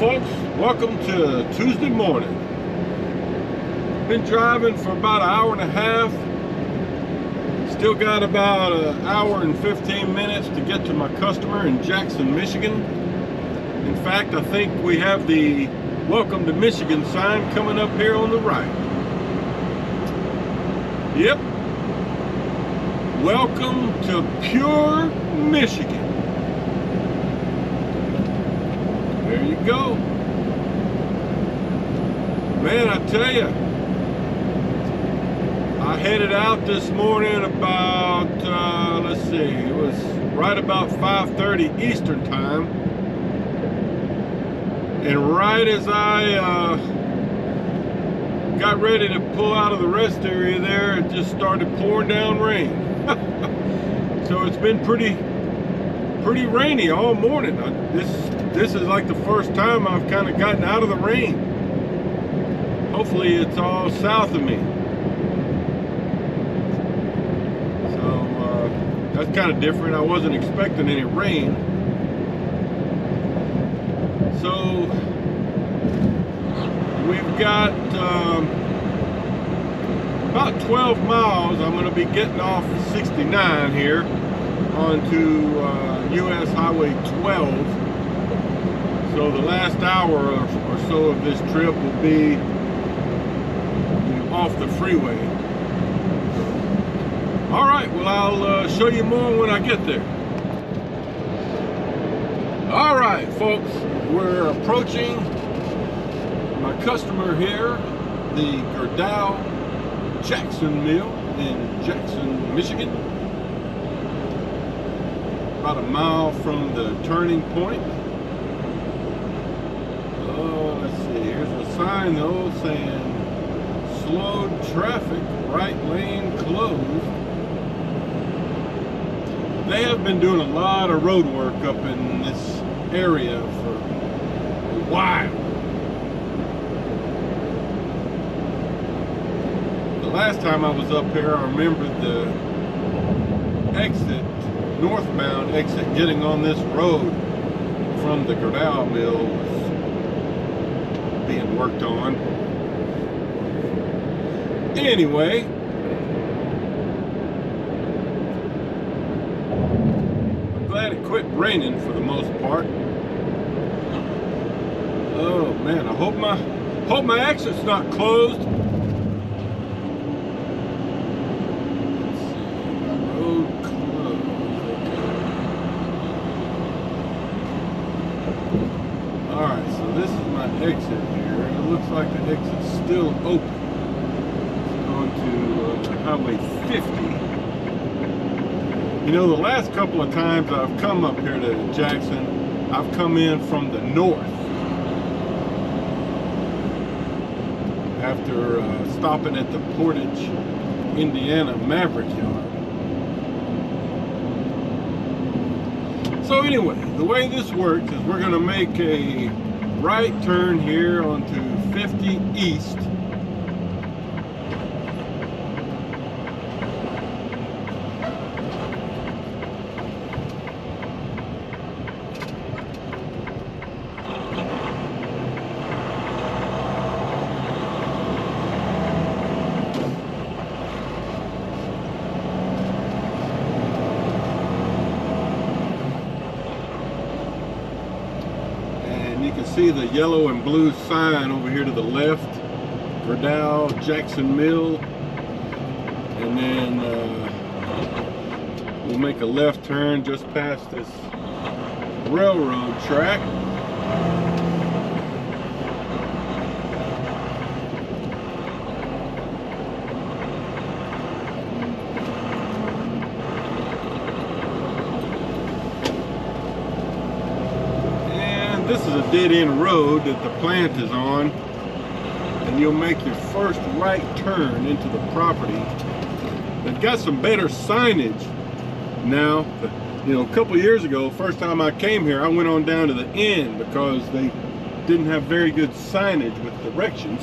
folks, welcome to Tuesday morning. Been driving for about an hour and a half. Still got about an hour and 15 minutes to get to my customer in Jackson, Michigan. In fact, I think we have the Welcome to Michigan sign coming up here on the right. Yep. Welcome to pure Michigan. There you go. Man, I tell you, I headed out this morning about, let's see, it was right about 5:30 Eastern time. And right as I got ready to pull out of the rest area there, it just started pouring down rain. So it's been pretty rainy all morning. This is like the first time I've kind of gotten out of the rain. Hopefully it's all south of me. So that's kind of different. I wasn't expecting any rain. So we've got about 12 miles. I'm going to be getting off 69 here onto US Highway 12. So the last hour or so of this trip will be off the freeway. All right, well, I'll show you more when I get there. All right, folks, we're approaching my customer here, the Gerdau Jackson Mill in Jackson, Michigan. About a mile from the turning point. Oh, let's see, here's a sign though saying slowed traffic, right lane closed. They have been doing a lot of road work up in this area for a while. The last time I was up here, I remember the exit, northbound exit, getting on this road from the Gerdau mill was being worked on. Anyway, I'm glad it quit raining for the most part. Oh man, I hope my exit's not closed. Let's see, road closed. Okay. All right, so this is my exit here, and it looks like the exit's still open. Onto Highway 50. You know, the last couple of times I've come up here to Jackson, I've come in from the north after stopping at the Portage, Indiana Maverick yard. So anyway, the way this works is we're going to make a right turn here onto 50 East. You can see the yellow and blue sign over here to the left, Gerdau Jackson Mill, and then we'll make a left turn just past this railroad track. This is a dead-end road that the plant is on, and you'll make your first right turn into the property. They've got some better signage now. You know, a couple of years ago, first time I came here, I went on down to the end because they didn't have very good signage with directions.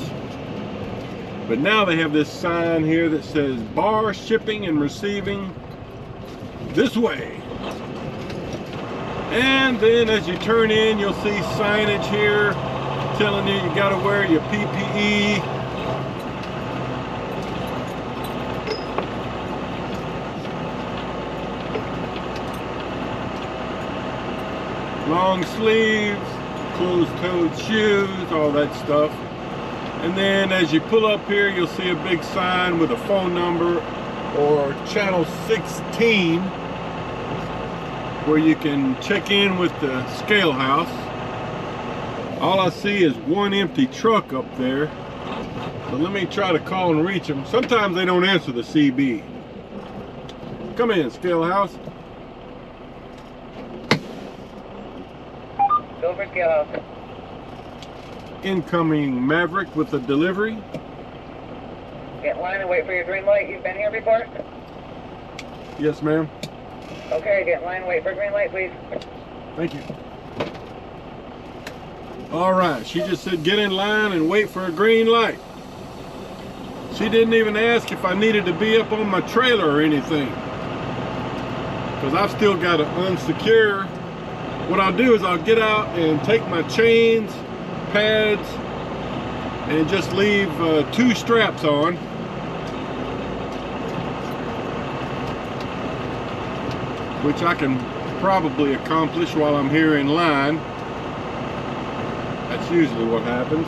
But now they have this sign here that says bar shipping and receiving this way. And then as you turn in, you'll see signage here telling you, you gotta wear your PPE. Long sleeves, closed-toed shoes, all that stuff. And then as you pull up here, you'll see a big sign with a phone number or channel 16 where you can check in with the scale house. All I see is one empty truck up there. So let me try to call and reach them. Sometimes they don't answer the CB. Come in, scale house. Go for scale house. Incoming Maverick with a delivery. Get in line and wait for your green light. You've been here before? Yes, ma'am. Okay, get in line and wait for green light, please. Thank you. All right, she just said get in line and wait for a green light. She didn't even ask if I needed to be up on my trailer or anything, because I've still got to unsecure. What I'll do is I'll get out and take my chains, pads, and just leave 2 straps on. Which I can probably accomplish while I'm here in line. That's usually what happens.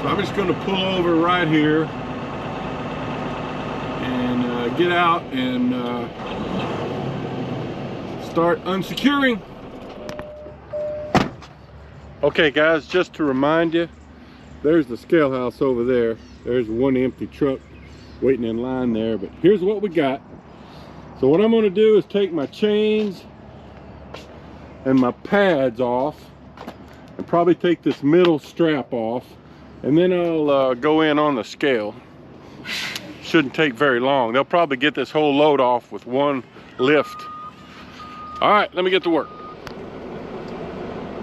So I'm just going to pull over right here and get out and start unsecuring. Okay guys, just to remind you, there's the scale house over there. There's one empty truck waiting in line there, but here's what we got. So what I'm going to do is take my chains and my pads off and probably take this middle strap off, and then I'll go in on the scale. Shouldn't take very long. They'll probably get this whole load off with one lift. All right, let me get to work.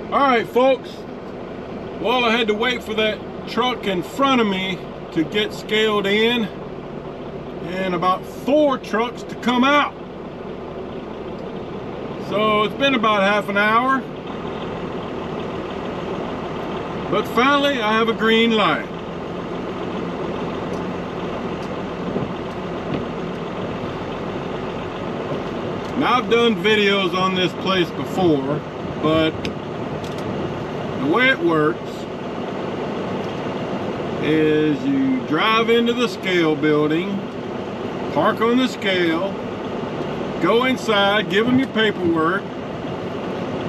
All right folks, well, I had to wait for that truck in front of me to get scaled in and about 4 trucks to come out. So it's been about half an hour, but finally I have a green light. Now I've done videos on this place before, but the way it works is you drive into the scale building, park on the scale, go inside, give them your paperwork.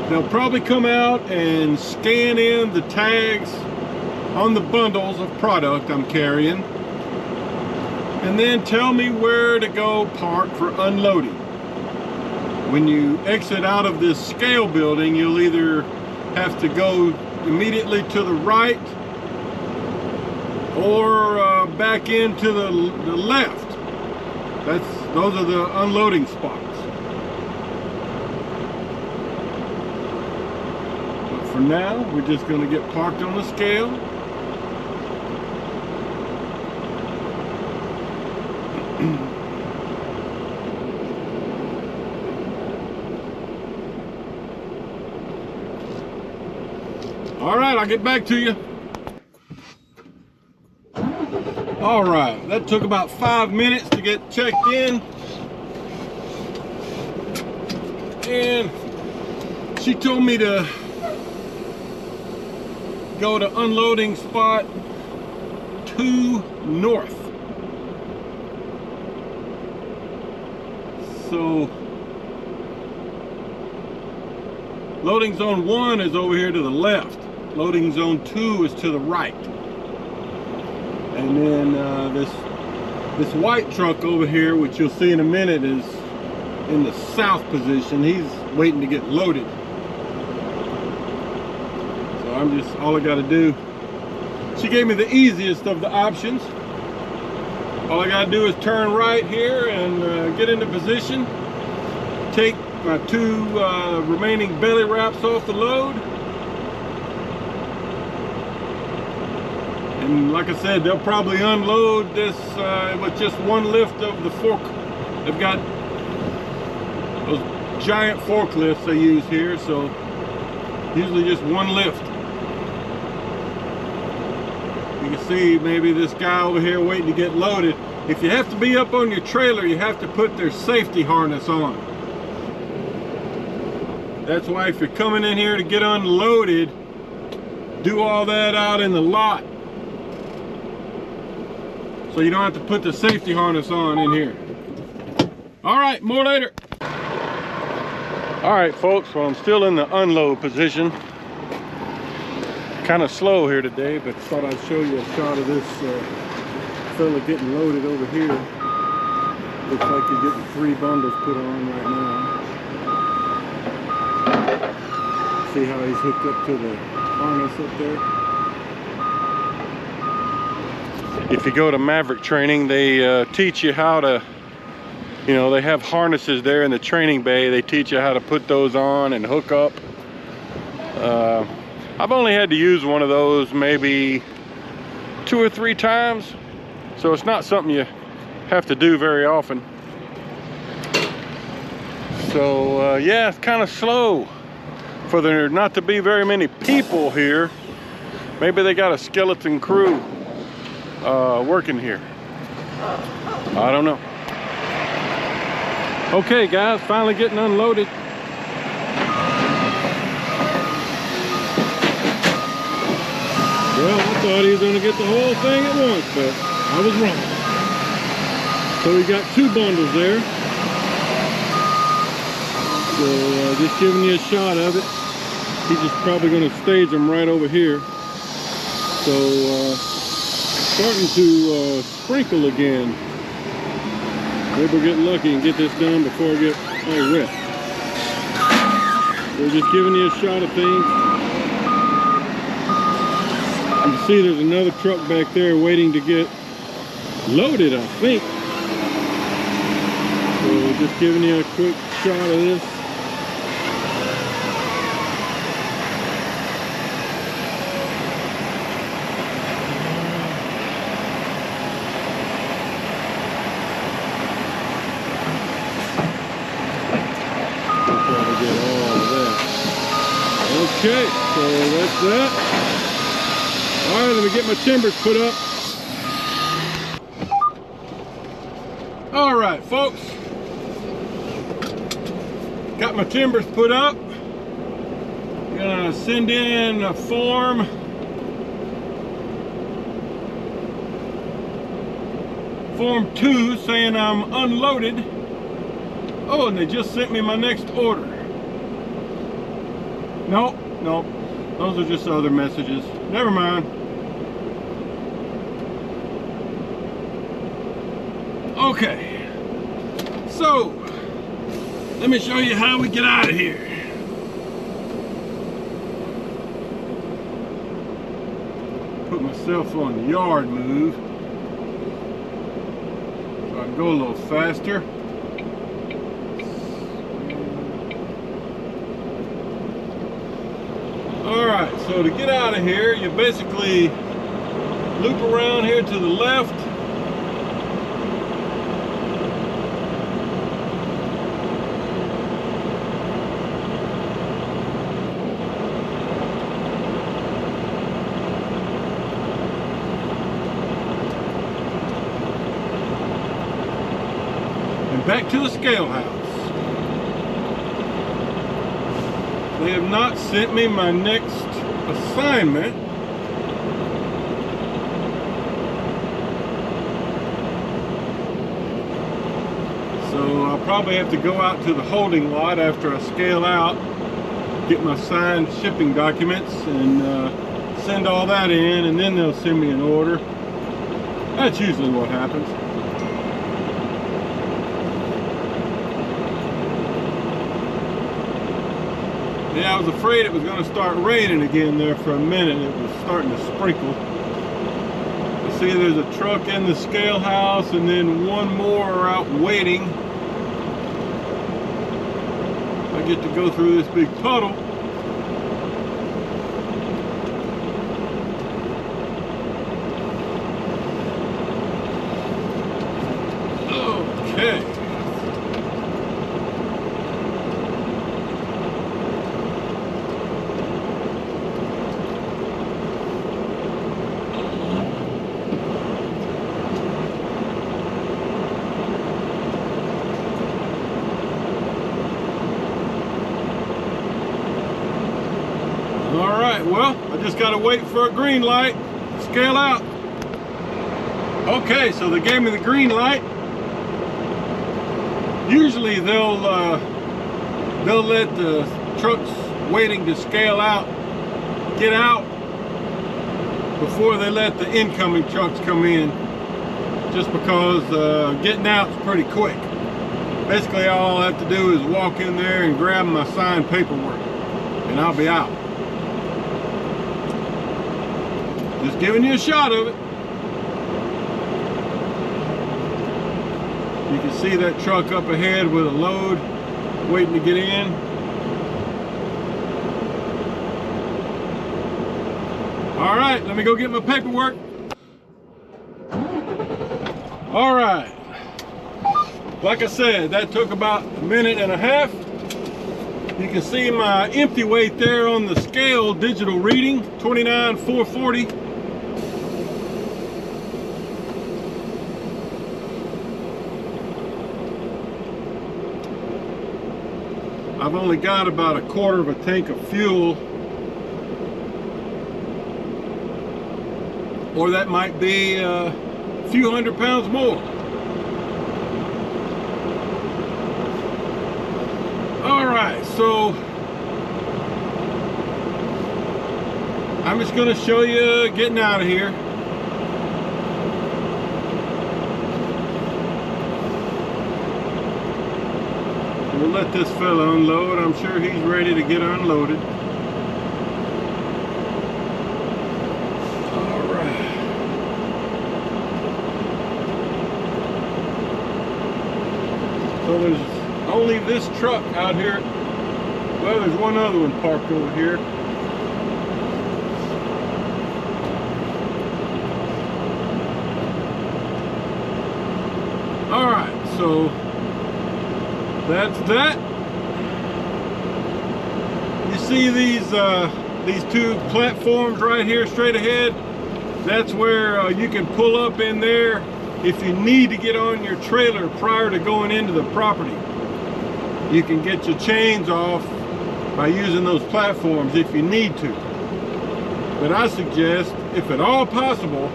They'll probably come out and scan in the tags on the bundles of product I'm carrying, and then tell me where to go park for unloading. When you exit out of this scale building, you'll either have to go immediately to the right or back into the left. Those are the unloading spots. But for now, we're just going to get parked on the scale. All right, I'll get back to you. All right, that took about 5 minutes to get checked in. And she told me to go to unloading spot 2 north. So loading zone 1 is over here to the left. Loading zone 2 is to the right. And then this white truck over here, which you'll see in a minute, is in the south position. He's waiting to get loaded. So all I got to do, she gave me the easiest of the options. All I got to do is turn right here and get into position, take my 2 remaining belly wraps off the load. And like I said, they'll probably unload this with just one lift of the fork. They've got those giant forklifts they use here, so Usually just one lift. You can see maybe this guy over here waiting to get loaded. If you have to be up on your trailer, you have to put their safety harness on. That's why if you're coming in here to get unloaded, do all that out in the lot, so you don't have to put the safety harness on in here. All right, more later. All right, folks, well, I'm still in the unload position. Kind of slow here today, but thought I'd show you a shot of this fella getting loaded over here. Looks like he's getting 3 bundles put on right now. See how he's hooked up to the harness up there. If you go to Maverick training, they teach you how to, you know, they have harnesses there in the training bay. They teach you how to put those on and hook up. I've only had to use one of those maybe 2 or 3 times, so it's not something you have to do very often. So yeah, it's kind of slow for there not to be very many people here. Maybe they got a skeleton crew working here. I don't know. Okay guys, finally getting unloaded. Well, I thought he was going to get the whole thing at once, but I was wrong. So we got 2 bundles there. So just giving you a shot of it. He's just probably going to stage them right over here. So starting to sprinkle again. Maybe we'll get lucky and get this done before I get all wet. So just giving you a shot of things. You can see there's another truck back there waiting to get loaded, I think. So just giving you a quick shot of this. We'll probably get all of that. Okay, so that's that. All right, let me get my timbers put up. All right, folks. Got my timbers put up. Gonna send in a form. Form 2 saying I'm unloaded. Oh, and they just sent me my next order. Nope, nope. Those are just other messages. Never mind. Okay, so let me show you how we get out of here. Put myself on the yard move so I can go a little faster. Alright, so to get out of here, you basically loop around here to the left. And back to the scale house. They have not sent me my next assignment. So I'll probably have to go out to the holding lot after I scale out, get my signed shipping documents, and send all that in, and then they'll send me an order. That's usually what happens. Yeah, I was afraid it was going to start raining again there for a minute. It was starting to sprinkle. You see there's a truck in the scale house and then one more out waiting. I get to go through this big puddle. Okay. right, well, I just gotta wait for a green light, scale out. Okay, so they gave me the green light. Usually they'll let the trucks waiting to scale out get out before they let the incoming trucks come in, just because getting out is pretty quick. Basically all I have to do is walk in there and grab my signed paperwork and I'll be out. Just giving you a shot of it. You can see that truck up ahead with a load waiting to get in. All right, let me go get my paperwork. All right. Like I said, that took about a minute and a half. You can see my empty weight there on the scale digital reading, 29,440. I've only got about a quarter of a tank of fuel, or that might be a few hundred pounds more. All right, so I'm just gonna show you getting out of here. We'll let this fella unload. I'm sure he's ready to get unloaded. All right. So there's only this truck out here. Well, there's one other one parked over here. All right, so that's that. You see these two platforms right here straight ahead? That's where you can pull up in there if you need to get on your trailer prior to going into the property. You can get your chains off by using those platforms if you need to. But I suggest, if at all possible,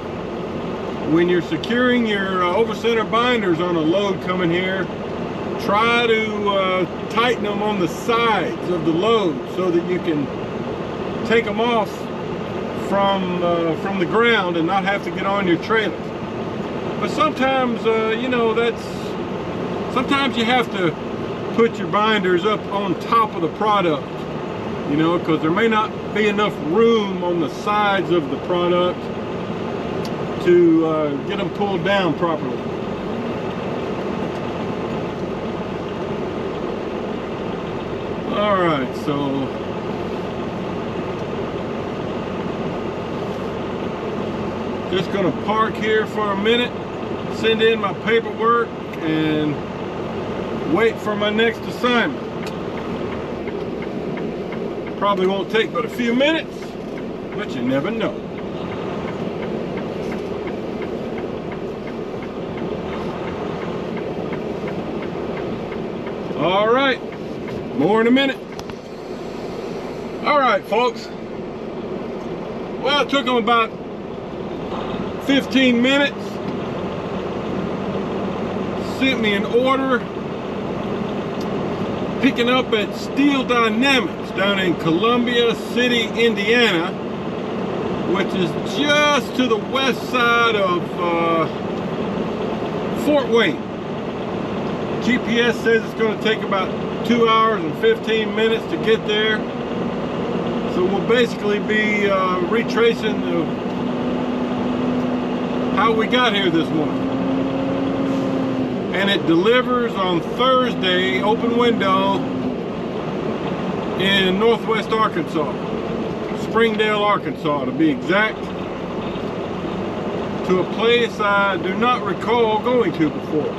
when you're securing your over-center binders on a load coming here, try to tighten them on the sides of the load so that you can take them off from the ground and not have to get on your trailer. But sometimes, you know, sometimes you have to put your binders up on top of the product, you know, because there may not be enough room on the sides of the product to get them pulled down properly. All right, so just gonna park here for a minute, send in my paperwork, and wait for my next assignment. Probably won't take but a few minutes, but you never know. All right, more in a minute. All right, folks. Well, it took them about 15 minutes. Sent me an order picking up at Steel Dynamics down in Columbia City, Indiana, which is just to the west side of Fort Wayne. GPS says it's going to take about 2 hours and 15 minutes to get there. So we'll basically be retracing how we got here this morning. And it delivers on Thursday, open window, in Northwest Arkansas, Springdale, Arkansas to be exact, to a place I do not recall going to before.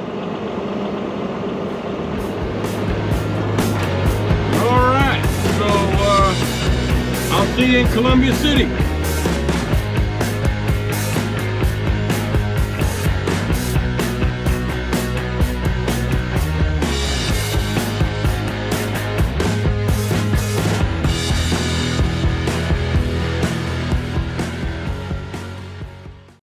All right, so I'll see you in Columbia City.